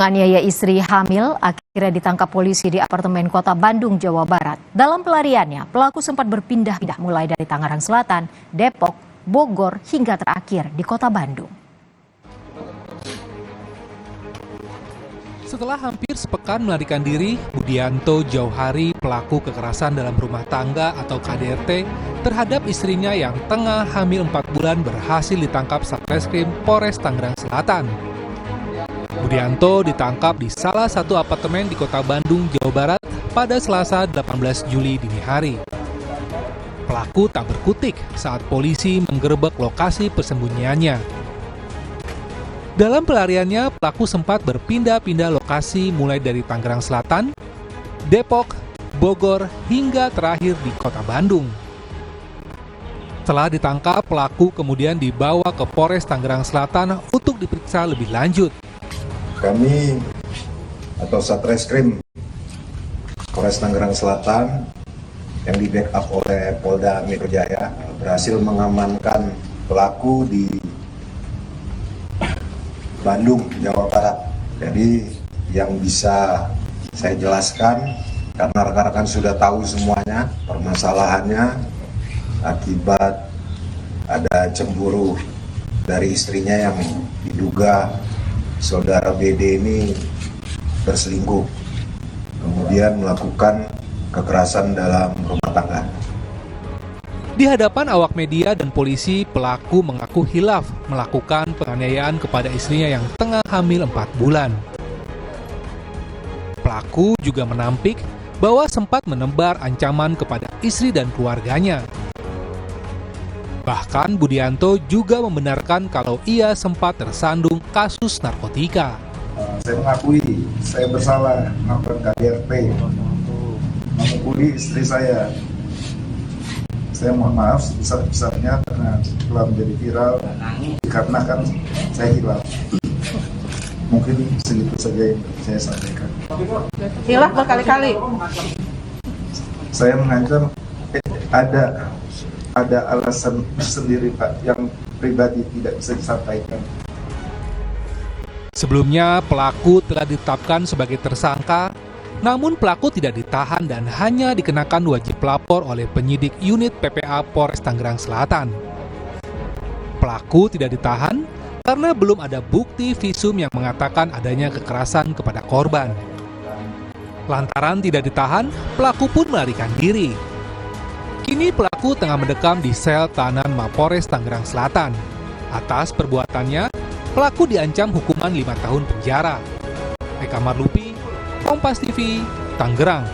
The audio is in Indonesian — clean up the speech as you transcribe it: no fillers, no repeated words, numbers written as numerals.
Penganiaya istri hamil akhirnya ditangkap polisi di apartemen Kota Bandung, Jawa Barat. Dalam pelariannya, pelaku sempat berpindah-pindah mulai dari Tangerang Selatan, Depok, Bogor, hingga terakhir di Kota Bandung. Setelah hampir sepekan melarikan diri, Budianto jauh hari pelaku kekerasan dalam rumah tangga atau KDRT terhadap istrinya yang tengah hamil 4 bulan berhasil ditangkap Satreskrim Polres Tangerang Selatan. Budianto ditangkap di salah satu apartemen di Kota Bandung, Jawa Barat pada Selasa 18 Juli dini hari. Pelaku tak berkutik saat polisi menggerebek lokasi persembunyiannya. Dalam pelariannya, pelaku sempat berpindah-pindah lokasi mulai dari Tangerang Selatan, Depok, Bogor, hingga terakhir di Kota Bandung. Setelah ditangkap, pelaku kemudian dibawa ke Polres Tangerang Selatan untuk diperiksa lebih lanjut. Kami atau Satreskrim Polres Tangerang Selatan yang di backup oleh Polda Metro Jaya berhasil mengamankan pelaku di Bandung, Jawa Barat. Jadi yang bisa saya jelaskan, karena rekan-rekan sudah tahu semuanya permasalahannya akibat ada cemburu dari istrinya yang diduga saudara BD ini berselingkuh, kemudian melakukan kekerasan dalam rumah tangga. Di hadapan awak media dan polisi, pelaku mengaku hilaf melakukan penganiayaan kepada istrinya yang tengah hamil 4 bulan. Pelaku juga menampik bahwa sempat menebar ancaman kepada istri dan keluarganya. Bahkan Budianto juga membenarkan kalau ia sempat tersandung kasus narkotika. Saya mengakui saya bersalah melakukan KDRT, memukuli istri saya. Saya mohon maaf sebesar-besarnya karena telah menjadi viral dikarenakan saya hilaf. Mungkin segitu saja yang saya sampaikan. Hilaf berkali-kali. Saya mengancam ada alasan sendiri Pak yang pribadi tidak bisa disampaikan. Sebelumnya pelaku telah ditetapkan sebagai tersangka, namun pelaku tidak ditahan dan hanya dikenakan wajib lapor oleh penyidik unit PPA Polres Tangerang Selatan. Pelaku tidak ditahan karena belum ada bukti visum yang mengatakan adanya kekerasan kepada korban. Lantaran tidak ditahan, pelaku pun melarikan diri. Kini pelaku tengah mendekam di sel tahanan Mapores Tangerang Selatan. Atas perbuatannya, pelaku diancam hukuman 5 tahun penjara. Eka Marlupi, Kompas TV, Tangerang.